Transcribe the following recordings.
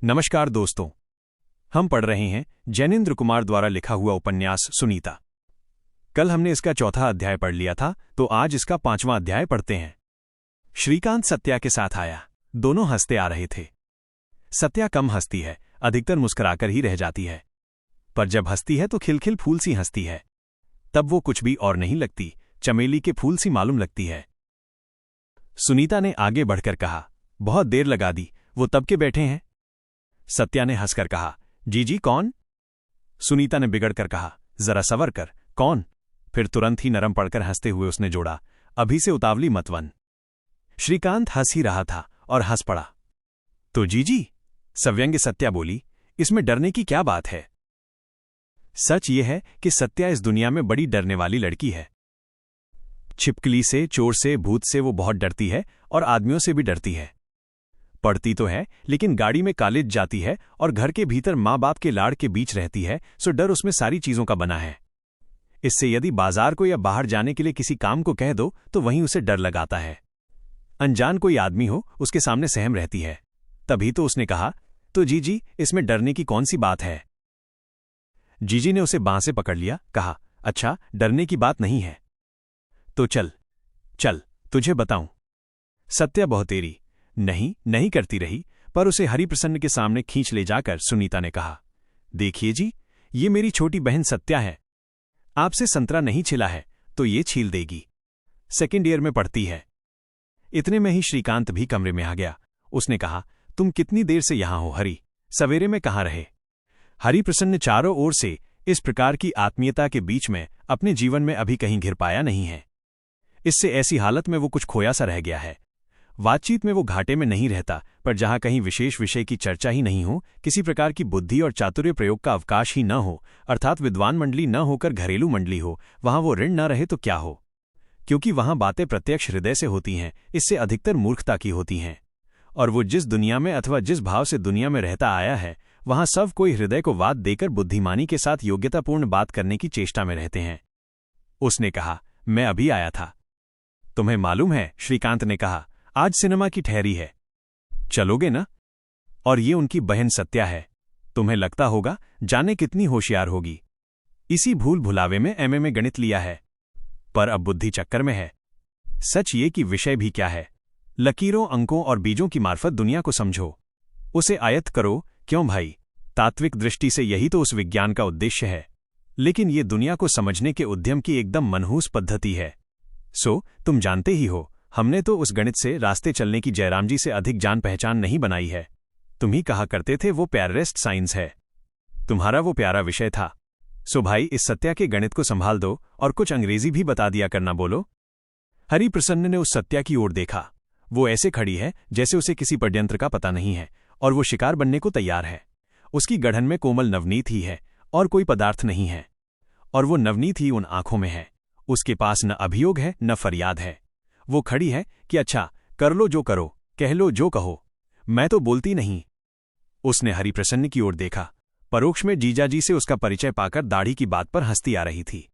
नमस्कार दोस्तों, हम पढ़ रहे हैं जैनेन्द्र कुमार द्वारा लिखा हुआ उपन्यास सुनीता। कल हमने इसका चौथा अध्याय पढ़ लिया था, तो आज इसका 5वां अध्याय पढ़ते हैं। श्रीकांत सत्या के साथ आया। दोनों हंसते आ रहे थे। सत्या कम हंसती है, अधिकतर मुस्कुराकर ही रह जाती है, पर जब हंसती है तो खिलखिल फूल सी हंसती है। तब वो कुछ भी और नहीं लगती, चमेली के फूल सी मालूम लगती है। सुनीता ने आगे बढ़कर कहा, बहुत देर लगा दी, वो तब के बैठे हैं। सत्या ने हंसकर कहा, जी कौन? सुनीता ने बिगड़कर कहा, जरा सवर कर, कौन? फिर तुरंत ही नरम पड़कर हंसते हुए उसने जोड़ा, अभी से उतावली मत बन। श्रीकांत हंस ही रहा था और हंस पड़ा। तो जी, सव्यंग्य सत्या बोली, इसमें डरने की क्या बात है? सच ये है कि सत्या इस दुनिया में बड़ी डरने वाली लड़की है। छिपकली से, चोर से, भूत से वो बहुत डरती है और आदमियों से भी डरती है। पढ़ती तो है, लेकिन गाड़ी में कॉलेज जाती है और घर के भीतर माँ बाप के लाड़ के बीच रहती है, सो डर उसमें सारी चीजों का बना है। इससे यदि बाजार को या बाहर जाने के लिए किसी काम को कह दो तो वहीं उसे डर लगाता है। अनजान कोई आदमी हो, उसके सामने सहम रहती है। तभी तो उसने कहा, तो जी, इसमें डरने की कौन सी बात है? जीजी ने उसे बांह से पकड़ लिया, कहा, अच्छा, डरने की बात नहीं है तो चल तुझे बताऊं। सत्या बहुतेरी नहीं करती रही, पर उसे हरिप्रसन्न के सामने खींच ले जाकर सुनीता ने कहा, देखिए जी, ये मेरी छोटी बहन सत्या है। आपसे संतरा नहीं छिला है तो ये छील देगी। सेकेंड ईयर में पढ़ती है। इतने में ही श्रीकांत भी कमरे में आ गया। उसने कहा, तुम कितनी देर से यहां हो हरि? सवेरे में कहाँ रहे? हरिप्रसन्न चारों ओर से इस प्रकार की आत्मीयता के बीच में अपने जीवन में अभी कहीं घिर पाया नहीं है। इससे ऐसी हालत में वो कुछ खोया सा रह गया है। बातचीत में वो घाटे में नहीं रहता, पर जहां कहीं विशेष विषय की चर्चा ही नहीं हो, किसी प्रकार की बुद्धि और चातुर्य प्रयोग का अवकाश ही न हो, अर्थात विद्वान मंडली न होकर घरेलू मंडली हो, वहां वो ऋण न रहे तो क्या हो? क्योंकि वहां बातें प्रत्यक्ष हृदय से होती हैं, इससे अधिकतर मूर्खता की होती हैं। और वो जिस दुनिया में अथवा जिस भाव से दुनिया में रहता आया है, वहां सब कोई हृदय को वाद देकर बुद्धिमानी के साथ योग्यतापूर्ण बात करने की चेष्टा में रहते हैं। उसने कहा, मैं अभी आया था। तुम्हें मालूम है, श्रीकांत ने कहा, आज सिनेमा की ठहरी है, चलोगे ना? और ये उनकी बहन सत्या है। तुम्हें लगता होगा जाने कितनी होशियार होगी, इसी भूल भुलावे में एमए में गणित लिया है, पर अब बुद्धि चक्कर में है। सच ये कि विषय भी क्या है, लकीरों, अंकों और बीजों की मार्फत दुनिया को समझो, उसे आयत्त करो। क्यों भाई, तात्विक दृष्टि से यही तो उस विज्ञान का उद्देश्य है, लेकिन ये दुनिया को समझने के उद्यम की एकदम मनहूस पद्धति है। सो तुम जानते ही हो, हमने तो उस गणित से रास्ते चलने की जयराम जी से अधिक जान पहचान नहीं बनाई है। तुम ही कहा करते थे वो प्यारेस्ट साइंस है, तुम्हारा वो प्यारा विषय था। सो भाई, इस सत्या के गणित को संभाल दो और कुछ अंग्रेजी भी बता दिया करना। बोलो। हरिप्रसन्न ने उस सत्या की ओर देखा। वो ऐसे खड़ी है जैसे उसे किसी षड्यंत्र का पता नहीं है और वो शिकार बनने को तैयार है। उसकी गढ़न में कोमल नवनीत ही है और कोई पदार्थ नहीं है, और वो नवनीत ही उन आंखों में है। उसके पास न अभियोग है न फरियाद है। वो खड़ी है कि अच्छा, कर लो जो करो, कह लो जो कहो, मैं तो बोलती नहीं। उसने हरिप्रसन्न की ओर देखा। परोक्ष में जीजाजी से उसका परिचय पाकर दाढ़ी की बात पर हंसती आ रही थी।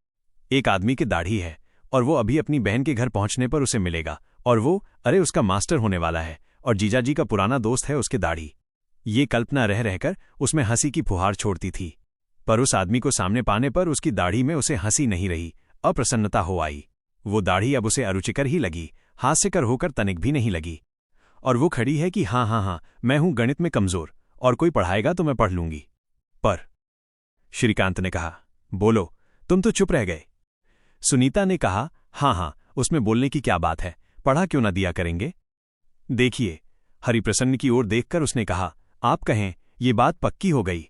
एक आदमी की दाढ़ी है और वो अभी अपनी बहन के घर पहुंचने पर उसे मिलेगा, और वो, अरे, उसका मास्टर होने वाला है और जीजाजी का पुराना दोस्त है उसके दाढ़ी। ये कल्पना रह रहकर उसमें हंसी की फुहार छोड़ती थी, पर उस आदमी को सामने पाने पर उसकी दाढ़ी में उसे हंसी नहीं रही, अप्रसन्नता हो आई। वो दाढ़ी अब उसे अरुचिकर ही लगी, हास्यकर होकर तनिक भी नहीं लगी। और वो खड़ी है कि हाँ, मैं हूं गणित में कमजोर, और कोई पढ़ाएगा तो मैं पढ़ लूंगी। पर श्रीकांत ने कहा, बोलो, तुम तो चुप रह गए। सुनीता ने कहा, हाँ, उसमें बोलने की क्या बात है, पढ़ा क्यों न दिया करेंगे। देखिए, हरिप्रसन्न की ओर देखकर उसने कहा, आप कहें ये बात पक्की हो गई,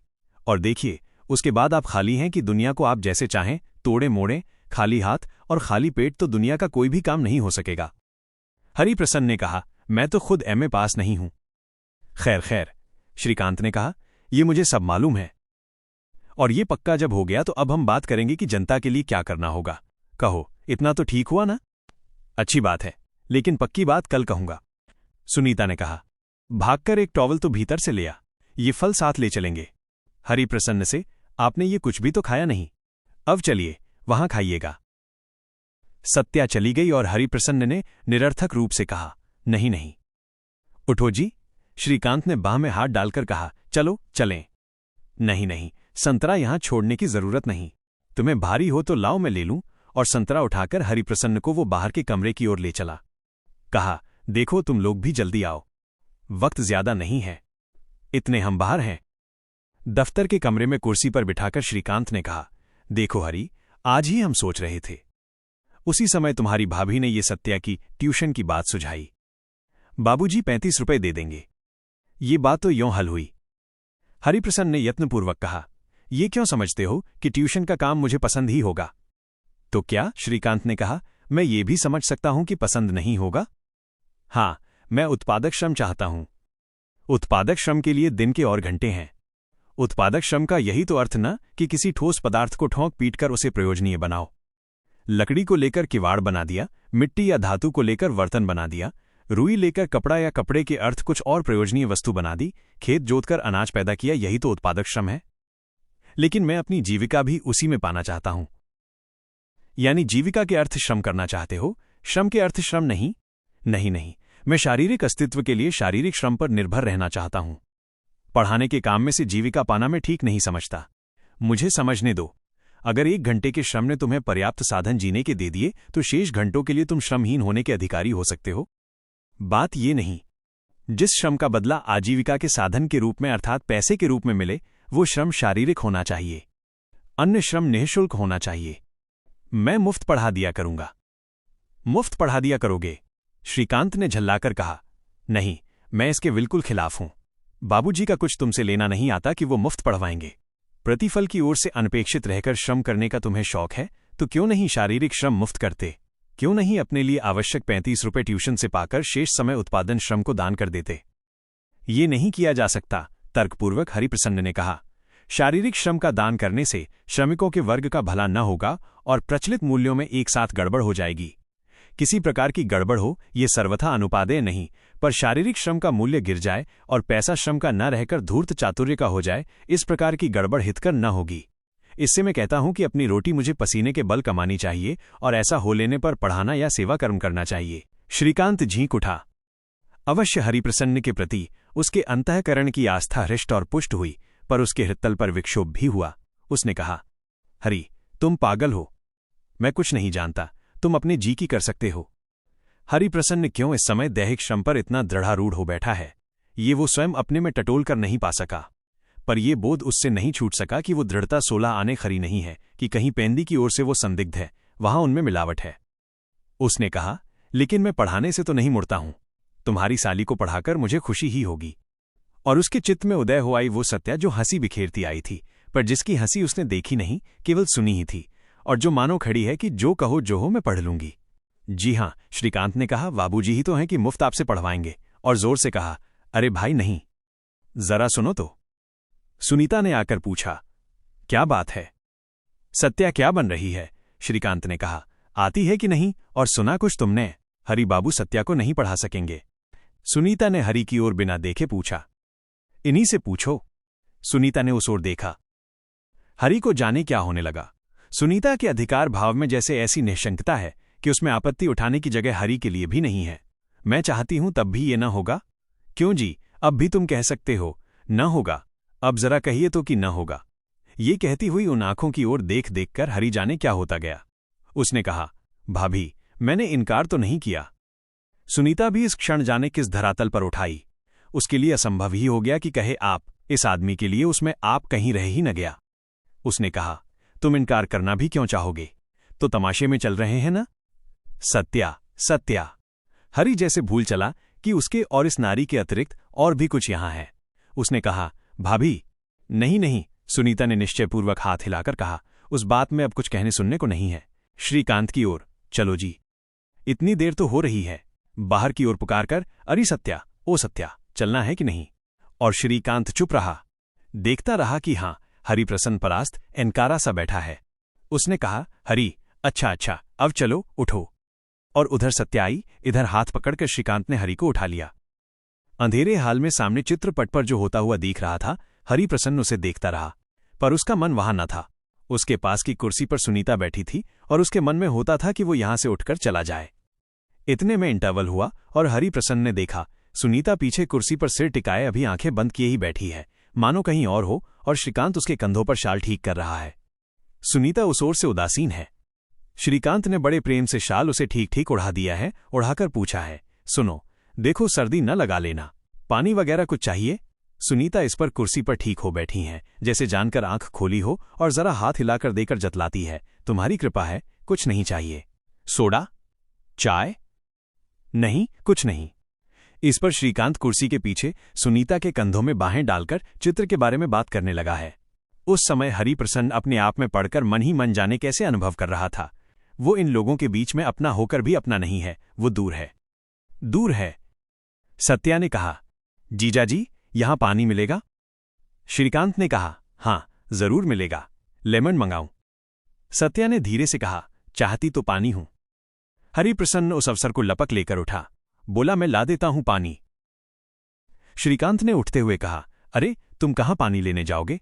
और देखिए, उसके बाद आप खाली हैं कि दुनिया को आप जैसे चाहें तोड़े मोड़े। खाली हाथ और खाली पेट तो दुनिया का कोई भी काम नहीं हो सकेगा। हरिप्रसन्न ने कहा, मैं तो खुद एमए पास नहीं हूं। खैर, श्रीकांत ने कहा, ये मुझे सब मालूम है, और ये पक्का जब हो गया तो अब हम बात करेंगे कि जनता के लिए क्या करना होगा। कहो, इतना तो ठीक हुआ ना? अच्छी बात है, लेकिन पक्की बात कल कहूंगा। सुनीता ने कहा, भागकर एक टॉवल तो भीतर से ले आ, ये फल साथ ले चलेंगे। हरिप्रसन्न से, आपने ये कुछ भी तो खाया नहीं, अब चलिए वहां खाइएगा। सत्या चली गई और हरिप्रसन्न ने निरर्थक रूप से कहा, नहीं, उठो जी। श्रीकांत ने बाह में हाथ डालकर कहा, चलो चलें। नहीं नहीं, संतरा यहां छोड़ने की जरूरत नहीं। तुम्हें भारी हो तो लाओ, मैं ले लूं। और संतरा उठाकर हरिप्रसन्न को वो बाहर के कमरे की ओर ले चला। कहा, देखो तुम लोग भी जल्दी आओ, वक्त ज्यादा नहीं है, इतने हम बाहर हैं। दफ्तर के कमरे में कुर्सी पर बिठाकर श्रीकांत ने कहा, देखो हरि, आज ही हम सोच रहे थे। उसी समय तुम्हारी भाभी ने ये सत्या की ट्यूशन की बात सुझाई। बाबूजी 35 रुपए दे देंगे। ये बात तो यों हल हुई। हरिप्रसन्न ने यत्नपूर्वक कहा, ये क्यों समझते हो कि ट्यूशन का काम मुझे पसंद ही होगा? तो क्या? श्रीकांत ने कहा, मैं ये भी समझ सकता हूं कि पसंद नहीं होगा। हां, मैं उत्पादक श्रम चाहता हूं। उत्पादक श्रम के लिए दिन के और घंटे हैं। उत्पादक श्रम का यही तो अर्थ न कि किसी ठोस पदार्थ को ठोंक पीटकर उसे प्रयोजनीय बनाओ। लकड़ी को लेकर किवाड़ बना दिया, मिट्टी या धातु को लेकर बर्तन बना दिया, रुई लेकर कपड़ा या कपड़े के अर्थ कुछ और प्रयोजनीय वस्तु बना दी, खेत जोतकर अनाज पैदा किया, यही तो उत्पादक श्रम है। लेकिन मैं अपनी जीविका भी उसी में पाना चाहता हूं। यानी जीविका के अर्थ श्रम करना चाहते हो, श्रम के अर्थ श्रम नहीं? नहीं नहीं, मैं शारीरिक अस्तित्व के लिए शारीरिक श्रम पर निर्भर रहना चाहता हूं। पढ़ाने के काम में से जीविका पाना मैं ठीक नहीं समझता। मुझे समझने दो। अगर 1 घंटे के श्रम ने तुम्हें पर्याप्त साधन जीने के दे दिए तो शेष घंटों के लिए तुम श्रमहीन होने के अधिकारी हो सकते हो। बात ये नहीं। जिस श्रम का बदला आजीविका के साधन के रूप में अर्थात पैसे के रूप में मिले, वो श्रम शारीरिक होना चाहिए। अन्य श्रम निःशुल्क होना चाहिए। मैं मुफ्त पढ़ा दिया करूंगा। मुफ्त पढ़ा दिया करोगे? श्रीकांत ने झल्लाकर कहा, नहीं, मैं इसके बिल्कुल खिलाफ हूं। बाबूजी का कुछ तुमसे लेना नहीं आता कि वो मुफ्त पढ़वाएंगे। प्रतिफल की ओर से अनपेक्षित रहकर श्रम करने का तुम्हें शौक है तो क्यों नहीं शारीरिक श्रम मुफ्त करते? क्यों नहीं अपने लिए आवश्यक 35 रुपए ट्यूशन से पाकर शेष समय उत्पादन श्रम को दान कर देते? ये नहीं किया जा सकता, तर्कपूर्वक हरिप्रसन्न ने कहा। शारीरिक श्रम का दान करने से श्रमिकों के वर्ग का भला न होगा और प्रचलित मूल्यों में एक साथ गड़बड़ हो जाएगी। किसी प्रकार की गड़बड़ हो, ये सर्वथा अनुपादेय नहीं, पर शारीरिक श्रम का मूल्य गिर जाए और पैसा श्रम का न रहकर धूर्त चातुर्य का हो जाए, इस प्रकार की गड़बड़ हितकर न होगी। इससे मैं कहता हूं कि अपनी रोटी मुझे पसीने के बल कमानी चाहिए और ऐसा हो लेने पर पढ़ाना या सेवा कर्म करना चाहिए। श्रीकांत झींक उठा। अवश्य हरिप्रसन्न के प्रति उसके अंतःकरण की आस्था हृष्ट और पुष्ट हुई, पर उसके हृत्तल पर विक्षोभ भी हुआ। उसने कहा, हरि, तुम पागल हो। मैं कुछ नहीं जानता, तुम अपने जी की कर सकते हो। हरिप्रसन्न क्यों इस समय दैहिक श्रम पर इतना दृढ़ारूढ़ हो बैठा है, ये वो स्वयं अपने में टटोल कर नहीं पा सका। पर यह बोध उससे नहीं छूट सका कि वो दृढ़ता 16 आने खरी नहीं है कि कहीं पेंदी की ओर से वो संदिग्ध है, वहां उनमें मिलावट है। उसने कहा, लेकिन मैं पढ़ाने से तो नहीं मुड़ता हूं। तुम्हारी साली को पढ़ाकर मुझे खुशी ही होगी। और उसके चित्त में उदय हो आई वो सत्या जो हंसी बिखेरती आई थी, पर जिसकी हंसी उसने देखी नहीं, केवल सुनी ही थी, और जो मानो खड़ी है कि जो कहो जो हो मैं पढ़ लूंगी। जी हां, श्रीकांत ने कहा, बाबूजी ही तो हैं कि मुफ्त आपसे पढ़वाएंगे। और जोर से कहा, अरे भाई नहीं, जरा सुनो तो। सुनीता ने आकर पूछा, क्या बात है? सत्या क्या बन रही है? श्रीकांत ने कहा, आती है कि नहीं? और सुना कुछ तुमने? हरि बाबू सत्या को नहीं पढ़ा सकेंगे। सुनीता ने हरि की ओर बिना देखे पूछा। इन्हीं से पूछो। सुनीता ने उस ओर देखा। हरि को जाने क्या होने लगा। सुनीता के अधिकार भाव में जैसे ऐसी निशंकता है कि उसमें आपत्ति उठाने की जगह हरि के लिए भी नहीं है। मैं चाहती हूं तब भी ये न होगा। क्यों जी, अब भी तुम कह सकते हो न होगा। अब जरा कहिए तो कि न होगा। ये कहती हुई उन आंखों की ओर देख देखकर हरि जाने क्या होता गया। उसने कहा, भाभी, मैंने इनकार तो नहीं किया। सुनीता भी इस क्षण जाने किस धरातल पर उठाई। उसके लिए असंभव ही हो गया कि कहे आप। इस आदमी के लिए उसमें आप कहीं रह ही न गया। उसने कहा, तुम इनकार करना भी क्यों चाहोगे? तो तमाशे में चल रहे हैं ना? सत्या, सत्या। हरि जैसे भूल चला कि उसके और इस नारी के अतिरिक्त और भी कुछ यहां है। उसने कहा, भाभी, नहीं नहीं। सुनीता ने निश्चयपूर्वक हाथ हिलाकर कहा, उस बात में अब कुछ कहने सुनने को नहीं है। श्रीकांत की ओर, चलो जी, इतनी देर तो हो रही है। बाहर की ओर पुकारकर, अरे सत्या, ओ सत्या, चलना है कि नहीं? और श्रीकांत चुप रहा, देखता रहा कि हां, हरि प्रसन्न परास्त एनकारा सा बैठा है। उसने कहा, हरि, अच्छा अच्छा, अब चलो, उठो। और उधर सत्या आई। इधर हाथ पकड़कर श्रीकांत ने हरि को उठा लिया। अंधेरे हाल में सामने चित्रपट पर जो होता हुआ दिख रहा था, हरि प्रसन्न उसे देखता रहा, पर उसका मन वहां न था। उसके पास की कुर्सी पर सुनीता बैठी थी और उसके मन में होता था कि वो यहां से उठकर चला जाए। इतने में इंटरवल हुआ और हरि प्रसन्न ने देखा सुनीता पीछे कुर्सी पर सिर टिकाए अभी आंखें बंद किए ही बैठी है, मानो कहीं और हो, और श्रीकांत उसके कंधों पर शाल ठीक कर रहा है। सुनीता उस ओर से उदासीन है। श्रीकांत ने बड़े प्रेम से शाल उसे ठीक ठीक उड़ा दिया है। उड़ाकर पूछा है, सुनो, देखो सर्दी न लगा लेना, पानी वगैरह कुछ चाहिए? सुनीता इस पर कुर्सी पर ठीक हो बैठी हैं, जैसे जानकर आंख खोली हो, और जरा हाथ हिलाकर देकर जतलाती है, तुम्हारी कृपा है, कुछ नहीं चाहिए। सोडा? चाय? नहीं, कुछ नहीं। इस पर श्रीकांत कुर्सी के पीछे सुनीता के कंधों में बाहें डालकर चित्र के बारे में बात करने लगा है। उस समय हरिप्रसन्न अपने आप में पढ़कर मन ही मन जाने कैसे अनुभव कर रहा था। वो इन लोगों के बीच में अपना होकर भी अपना नहीं है, वो दूर है, दूर है। सत्या ने कहा, जीजाजी, यहां पानी मिलेगा? श्रीकांत ने कहा, हां, जरूर मिलेगा, लेमन मंगाऊं? सत्या ने धीरे से कहा, चाहती तो पानी हूं। हरिप्रसन्न उस अवसर को लपक लेकर उठा, बोला, मैं ला देता हूं पानी। श्रीकांत ने उठते हुए कहा, अरे तुम कहां पानी लेने जाओगे?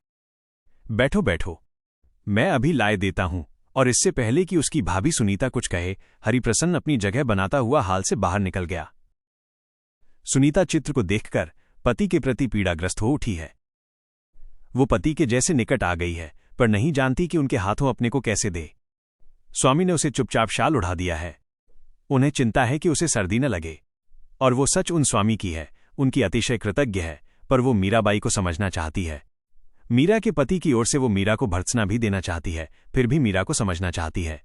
बैठो बैठो, मैं अभी लाए देता हूं। और इससे पहले कि उसकी भाभी सुनीता कुछ कहे, हरिप्रसन्न अपनी जगह बनाता हुआ हाल से बाहर निकल गया। सुनीता चित्र को देखकर पति के प्रति पीड़ाग्रस्त हो उठी है। वो पति के जैसे निकट आ गई है, पर नहीं जानती कि उनके हाथों अपने को कैसे दे। स्वामी ने उसे चुपचाप शाल उड़ा दिया है। उन्हें चिंता है कि उसे सर्दी न लगे, और वो सच उन स्वामी की है, उनकी अतिशय कृतज्ञ है, पर वो मीराबाई को समझना चाहती है। मीरा के पति की ओर से वो मीरा को भर्त्सना भी देना चाहती है, फिर भी मीरा को समझना चाहती है।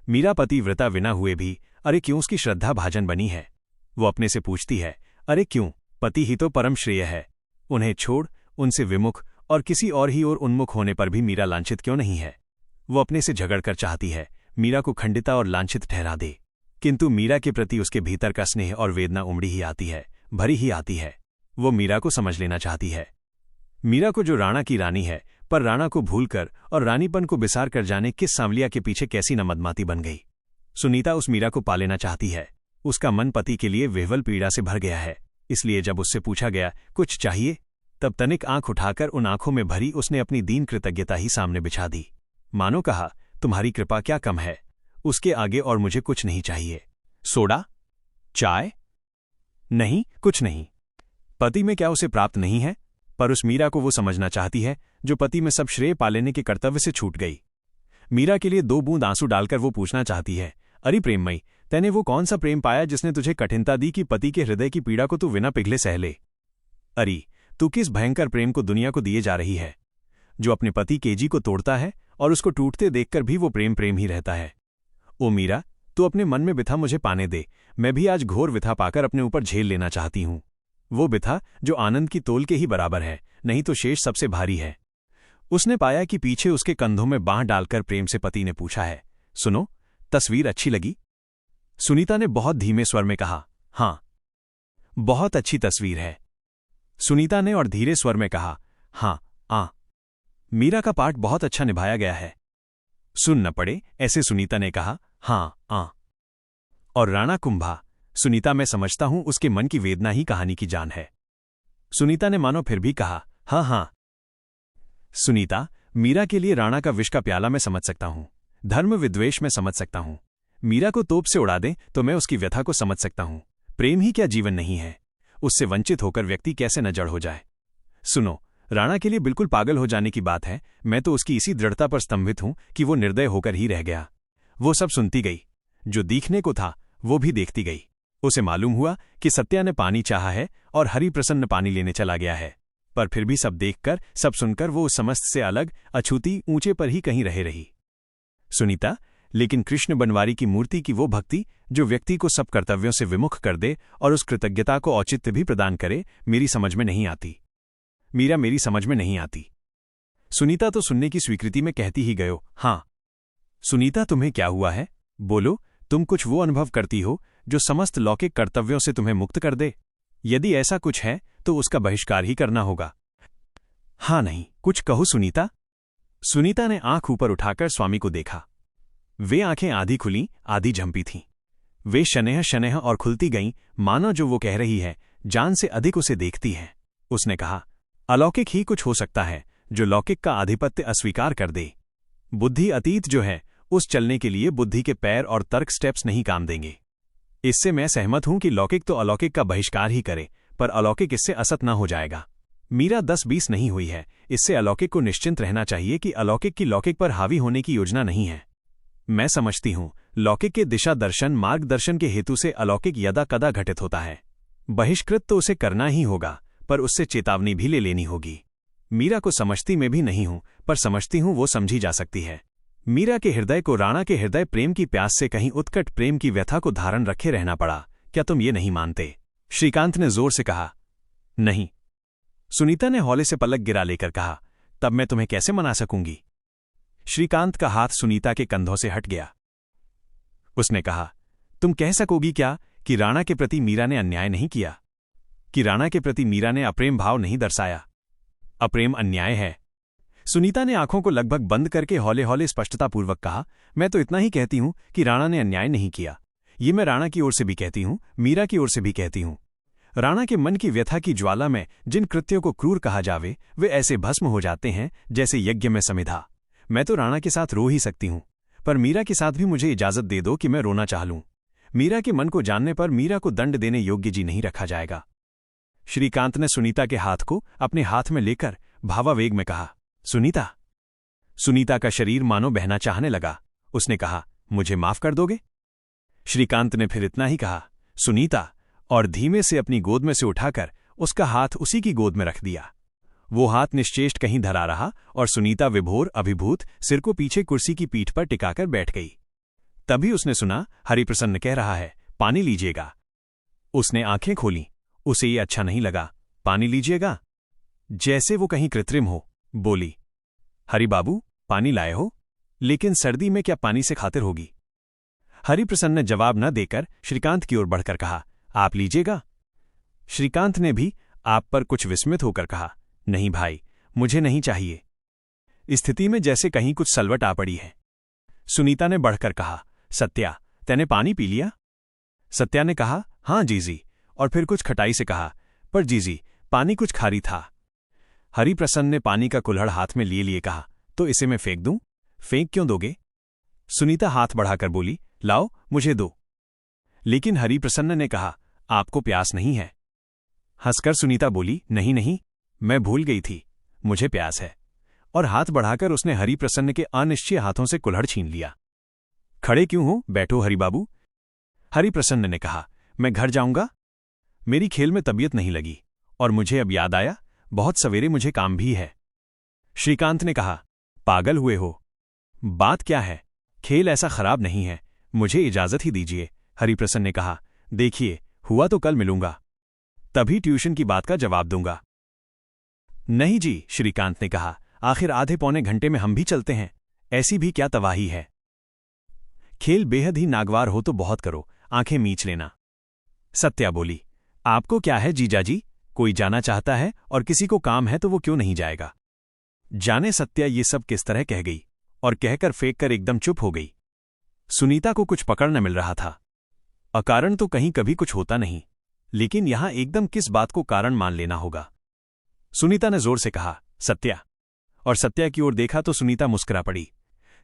मीरा पति व्रता विना हुए भी अरे क्यों उसकी श्रद्धा भाजन बनी है। वो अपने से पूछती है, अरे क्यों, पति ही तो परम श्रेय है, उन्हें छोड़, उनसे विमुख और किसी और ही ओर उन्मुख होने पर भी मीरा लांछित क्यों नहीं है। वो अपने से झगड़कर चाहती है मीरा को खंडिता और लांछित ठहरा दे, किंतु मीरा के प्रति उसके भीतर का स्नेह और वेदना उमड़ी ही आती है, भरी ही आती है। वो मीरा को समझ लेना चाहती है। मीरा को जो राणा की रानी है, पर राणा को भूलकर और रानीपन को बिसार कर जाने किस सांवलिया के पीछे कैसी न मदमाती बन गई। सुनीता उस मीरा को पा लेना चाहती है। उसका मन पति के लिए विह्वल पीड़ा से भर गया है, इसलिए जब उससे पूछा गया कुछ चाहिए, तब तनिक आंख उठाकर उन आंखों में भरी उसने अपनी दीन कृतज्ञता ही सामने बिछा दी। मानो कहा, तुम्हारी कृपा क्या कम है, उसके आगे और मुझे कुछ नहीं चाहिए। सोडा? चाय? नहीं, कुछ नहीं। पति में क्या उसे प्राप्त नहीं है? पर उस मीरा को वो समझना चाहती है जो पति में सब श्रेय पा लेने के कर्तव्य से छूट गई। मीरा के लिए 2 बूंद आंसू डालकर वो पूछना चाहती है, अरे प्रेममयी, तैने वो कौन सा प्रेम पाया जिसने तुझे कठिनता दी कि पति के हृदय की पीड़ा को तू बिना पिघले सह ले? अरे तू किस भयंकर प्रेम को दुनिया को दिए जा रही है, जो अपने पति केजी को तोड़ता है और उसको टूटते देखकर भी वो प्रेम प्रेम ही रहता है। ओ मीरा, तू अपने मन में बिथा मुझे पाने दे, मैं भी आज घोर विथा पाकर अपने ऊपर झेल लेना चाहती हूं। वो बिथा जो आनंद की तोल के ही बराबर है, नहीं तो शेष सबसे भारी है। उसने पाया कि पीछे उसके कंधों में बांह डालकर प्रेम से पति ने पूछा है, सुनो, तस्वीर अच्छी लगी? सुनीता ने बहुत धीमे स्वर में कहा, हां, बहुत अच्छी तस्वीर है। सुनीता ने और धीरे स्वर में कहा, हां, मीरा का पाठ बहुत अच्छा निभाया गया है। सुन न पड़े, ऐसे सुनीता ने कहा, हां। और राणा कुंभा? सुनीता, मैं समझता हूं उसके मन की वेदना ही कहानी की जान है। सुनीता ने मानो फिर भी कहा, हां। सुनीता, मीरा के लिए राणा का विष का प्याला मैं समझ सकता हूं, धर्म विद्वेष में समझ सकता हूं। मीरा को तोप से उड़ा दें तो मैं उसकी व्यथा को समझ सकता हूं। प्रेम ही क्या जीवन नहीं है, उससे वंचित होकर व्यक्ति कैसे न जड़ हो जाए। सुनो, राणा के लिए बिल्कुल पागल हो जाने की बात है, मैं तो उसकी इसी दृढ़ता पर स्तंभित हूं कि वो निर्दय होकर ही रह गया। वो सब सुनती गई, जो दिखने को था वो भी देखती गई। उसे मालूम हुआ कि सत्या ने पानी चाहा है और हरिप्रसन्न पानी लेने चला गया है, पर फिर भी सब देखकर, सब सुनकर वो उस समस्त से अलग, अछूती, ऊंचे पर ही कहीं रही। सुनीता, लेकिन कृष्ण बनवारी की मूर्ति की वो भक्ति जो व्यक्ति को सब कर्तव्यों से विमुख कर दे और उस कृतज्ञता को औचित्य भी प्रदान करे, मेरी समझ में नहीं आती। मीरा, मेरी समझ में नहीं आती। सुनीता तो सुनने की स्वीकृति में कहती ही गयो, हां। सुनीता, तुम्हें क्या हुआ है? बोलो, तुम कुछ वो अनुभव करती हो जो समस्त लौकिक कर्तव्यों से तुम्हें मुक्त कर दे? यदि ऐसा कुछ है तो उसका बहिष्कार ही करना होगा। हां नहीं, कुछ कहो सुनीता। सुनीता ने आंख ऊपर उठाकर स्वामी को देखा। वे आंखें आधी खुली आधी झंपी थीं। वे शनेह और खुलती गईं, मानो जो वो कह रही है जान से अधिक उसे देखती है। उसने कहा, अलौकिक ही कुछ हो सकता है जो लौकिक का आधिपत्य अस्वीकार कर दे। बुद्धि अतीत जो है, उस चलने के लिए बुद्धि के पैर और तर्क स्टेप्स नहीं काम देंगे। इससे मैं सहमत हूं कि लौकिक तो अलौकिक का बहिष्कार ही करे, पर अलौकिक इससे असत न हो जाएगा। मीरा 10-20 नहीं हुई है, इससे अलौकिक को निश्चिंत रहना चाहिए कि अलौकिक की लौकिक पर हावी होने की योजना नहीं है। मैं समझती हूं, लौकिक के दिशा दर्शन मार्गदर्शन के हेतु से अलौकिक यदा कदा घटित होता है। बहिष्कृत तो उसे करना ही होगा, पर उससे चेतावनी भी ले लेनी होगी। मीरा को समझती मैं भी नहीं हूं, पर समझती हूं वो समझी जा सकती है। मीरा के हृदय को राणा के हृदय प्रेम की प्यास से कहीं उत्कट प्रेम की व्यथा को धारण रखे रहना पड़ा। क्या तुम ये नहीं मानते? श्रीकांत ने जोर से कहा। नहीं। सुनीता ने हौले से पलक गिरा लेकर कहा। तब मैं तुम्हें कैसे मना सकूंगी? श्रीकांत का हाथ सुनीता के कंधों से हट गया। उसने कहा, तुम कह सकोगी क्या कि राणा के प्रति मीरा ने अन्याय नहीं किया, कि राणा के प्रति मीरा ने अप्रेम भाव नहीं दर्शाया? अप्रेम अन्याय है। सुनीता ने आंखों को लगभग बंद करके हौले हौले स्पष्टतापूर्वक कहा, मैं तो इतना ही कहती हूं कि राणा ने अन्याय नहीं किया। ये मैं राणा की ओर से भी कहती हूं, मीरा की ओर से भी कहती हूं। राणा के मन की व्यथा की ज्वाला में जिन कृत्यों को क्रूर कहा जावे, वे ऐसे भस्म हो जाते हैं जैसे यज्ञ में समिधा। मैं तो राणा के साथ रो ही सकती हूं, पर मीरा के साथ भी मुझे इजाजत दे दो कि मैं रोना चाह लूं। मीरा के मन को जानने पर मीरा को दंड देने योग्य जी नहीं रखा जाएगा। श्रीकांत ने सुनीता के हाथ को अपने हाथ में लेकर भावावेग में कहा, सुनीता। सुनीता का शरीर मानो बहना चाहने लगा। उसने कहा, मुझे माफ कर दोगे? श्रीकांत ने फिर इतना ही कहा, सुनीता, और धीमे से अपनी गोद में से उठाकर उसका हाथ उसी की गोद में रख दिया। वो हाथ निश्चेष्ट कहीं धरा रहा और सुनीता विभोर अभिभूत सिर को पीछे कुर्सी की पीठ पर टिकाकर बैठ गई। तभी उसने सुना, हरिप्रसन्न कह रहा है, पानी लीजिएगा। उसने आंखें खोली। उसे ये अच्छा नहीं लगा। पानी लीजिएगा? जैसे वो कहीं कृत्रिम हो। बोली, हरि बाबू, पानी लाए हो? लेकिन सर्दी में क्या पानी से खातिर होगी? हरिप्रसन्न ने जवाब न देकर श्रीकांत की ओर बढ़कर कहा, आप लीजिएगा? श्रीकांत ने भी आप पर कुछ विस्मित होकर कहा, नहीं भाई, मुझे नहीं चाहिए। स्थिति में जैसे कहीं कुछ सलवट आ पड़ी है। सुनीता ने बढ़कर कहा, सत्या, तैने पानी पी लिया? सत्या ने कहा, हां जीजी, और फिर कुछ खटाई से कहा, पर जीजी, पानी कुछ खारी था। हरिप्रसन्न ने पानी का कुल्हड़ हाथ में लिए लिए कहा, तो इसे मैं फेंक दूं? फेंक क्यों दोगे? सुनीता हाथ बढ़ाकर बोली, लाओ, मुझे दो। लेकिन हरिप्रसन्न ने कहा, आपको प्यास नहीं है? हंसकर सुनीता बोली, नहीं नहीं, मैं भूल गई थी, मुझे प्यास है। और हाथ बढ़ाकर उसने हरिप्रसन्न के अनिश्चय हाथों से कुल्हड़ छीन लिया। खड़े क्यों हो? बैठो हरिबाबू। हरिप्रसन्न ने कहा, मैं घर जाऊंगा। मेरी खेल में तबीयत नहीं लगी, और मुझे अब याद आया, बहुत सवेरे मुझे काम भी है। श्रीकांत ने कहा, पागल हुए हो? बात क्या है? खेल ऐसा खराब नहीं है, मुझे इजाजत ही दीजिए। हरिप्रसन्न ने कहा, देखिए, हुआ तो कल मिलूंगा, तभी ट्यूशन की बात का जवाब दूंगा। नहीं जी, श्रीकांत ने कहा, आखिर आधे पौने घंटे में हम भी चलते हैं, ऐसी भी क्या तबाही है। खेल बेहद ही नागवार हो तो बहुत करो, आंखें मींच लेना। सत्या बोली, आपको क्या है जीजाजी, कोई जाना चाहता है और किसी को काम है तो वो क्यों नहीं जाएगा। जाने सत्या ये सब किस तरह कह गई, और कहकर फेंक कर एकदम चुप हो गई। सुनीता को कुछ पकड़ न मिल रहा था। अकारण तो कहीं कभी कुछ होता नहीं, लेकिन यहां एकदम किस बात को कारण मान लेना होगा। सुनीता ने जोर से कहा, सत्या, और सत्या की ओर देखा तो सुनीता मुस्कुरा पड़ी।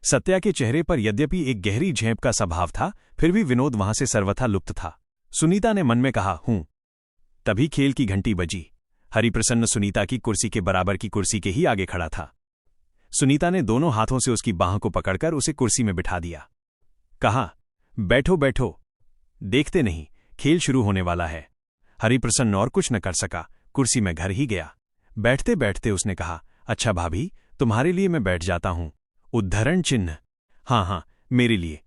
सत्या के चेहरे पर यद्यपि एक गहरी झेप का स्वभाव था, फिर भी विनोद वहां से सर्वथा लुप्त था। सुनीता ने मन में कहा, हूं। तभी खेल की घंटी बजी। हरिप्रसन्न सुनीता की कुर्सी के बराबर की कुर्सी के ही आगे खड़ा था। सुनीता ने दोनों हाथों से उसकी बाह को पकड़कर उसे कुर्सी में बिठा दिया। कहा, बैठो बैठो, देखते नहीं, खेल शुरू होने वाला है। हरिप्रसन्न और कुछ न कर सका, कुर्सी में घर ही गया। बैठते बैठते उसने कहा, अच्छा भाभी, तुम्हारे लिए मैं बैठ जाता हूं। उद्धरण चिन्ह। हाँ, मेरे लिए।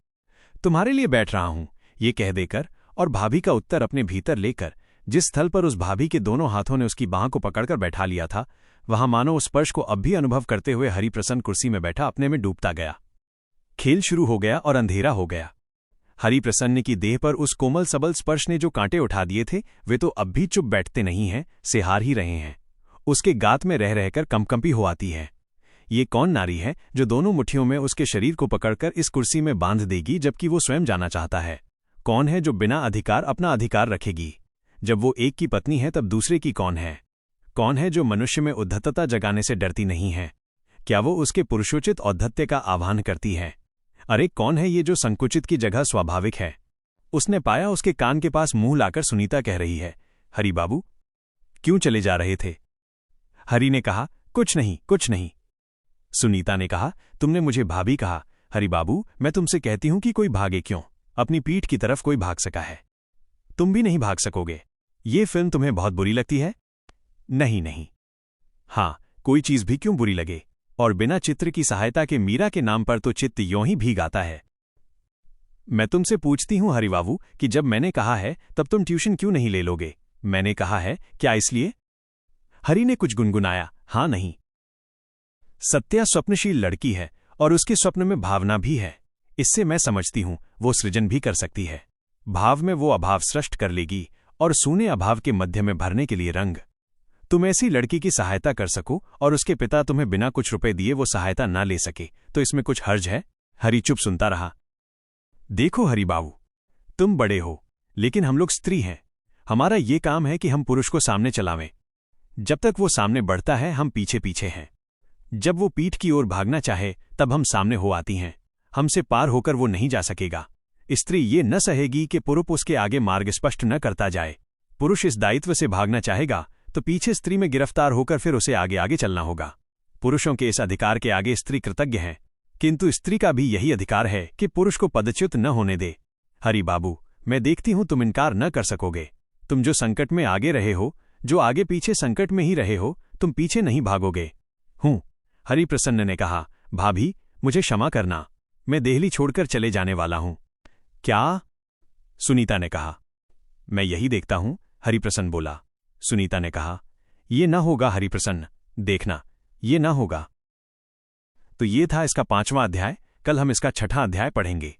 तुम्हारे लिए बैठ रहा हूं, ये कह देकर और भाभी का उत्तर अपने भीतर लेकर जिस स्थल पर उस भाभी के दोनों हाथों ने उसकी बाह को पकड़कर बैठा लिया था, वहां मानो उस स्पर्श को अब भी अनुभव करते हुए हरिप्रसन्न कुर्सी में बैठा अपने में डूबता गया। खेल शुरू हो गया और अंधेरा हो गया। हरिप्रसन्न की देह पर उस कोमल सबल स्पर्श ने जो कांटे उठा दिए थे, वे तो अब भी चुप बैठते नहीं हैं, सिहार ही रहे हैं। उसके गात में रह रहकर कंपकंपी हो आती है। ये कौन नारी है जो दोनों मुट्ठियों में उसके शरीर को पकड़कर इस कुर्सी में बांध देगी जबकि वो स्वयं जाना चाहता है? कौन है जो बिना अधिकार अपना अधिकार रखेगी? जब वो एक की पत्नी है तब दूसरे की कौन है? कौन है जो मनुष्य में उद्धतता जगाने से डरती नहीं है? क्या वो उसके पुरुषोचित औद्धत्य का आह्वान करती है? अरे कौन है ये जो संकुचित की जगह स्वाभाविक है? उसने पाया उसके कान के पास मुंह लाकर सुनीता कह रही है, हरि बाबू, क्यों चले जा रहे थे? हरि ने कहा, कुछ नहीं, कुछ नहीं। सुनीता ने कहा, तुमने मुझे भाभी कहा। हरि बाबू, मैं तुमसे कहती हूं कि कोई भागे क्यों? अपनी पीठ की तरफ कोई भाग सका है, तुम भी नहीं भाग सकोगे। ये फिल्म तुम्हें बहुत बुरी लगती है? नहीं नहीं। हाँ, कोई चीज भी क्यों बुरी लगे, और बिना चित्र की सहायता के मीरा के नाम पर तो चित्त यों ही भीग आता है। मैं तुमसे पूछती हूं हरि बाबू कि जब मैंने कहा है तब तुम ट्यूशन क्यों नहीं ले लोगे? मैंने कहा है, क्या इसलिए? हरि ने कुछ गुनगुनाया, हाँ नहीं। सत्या स्वप्नशील लड़की है और उसके स्वप्न में भावना भी है। इससे मैं समझती हूं वो सृजन भी कर सकती है। भाव में वो अभाव सृष्ट कर लेगी और सूने अभाव के मध्य में भरने के लिए रंग। तुम ऐसी लड़की की सहायता कर सको और उसके पिता तुम्हें बिना कुछ रुपए दिए वो सहायता ना ले सके तो इसमें कुछ हर्ज है? हरि चुप सुनता रहा। देखो हरि बाबू, तुम बड़े हो, लेकिन हम लोग स्त्री हैं। हमारा ये काम है कि हम पुरुष को सामने चलावें। जब तक वो सामने बढ़ता है हम पीछे पीछे हैं। जब वो पीठ की ओर भागना चाहे तब हम सामने हो आती हैं। हमसे पार होकर वो नहीं जा सकेगा। स्त्री ये न सहेगी कि पुरुष उसके आगे मार्ग स्पष्ट न करता जाए। पुरुष इस दायित्व से भागना चाहेगा तो पीछे स्त्री में गिरफ्तार होकर फिर उसे आगे आगे चलना होगा। पुरुषों के इस अधिकार के आगे स्त्री कृतज्ञ है, किंतु स्त्री का भी यही अधिकार है कि पुरुष को पदच्युत न होने दे। हरि बाबू, मैं देखती हूं तुम इनकार न कर सकोगे। तुम जो संकट में आगे रहे हो, जो आगे पीछे संकट में ही रहे हो, तुम पीछे नहीं भागोगे। हूं। हरि प्रसन्न ने कहा, भाभी मुझे क्षमा करना, मैं देहली छोड़कर चले जाने वाला हूं। क्या? सुनीता ने कहा। मैं यही देखता हूं, हरिप्रसन्न बोला। सुनीता ने कहा, ये ना होगा हरिप्रसन्न, देखना ये ना होगा। तो ये था इसका 5वां अध्याय। कल हम इसका 6ठा अध्याय पढ़ेंगे।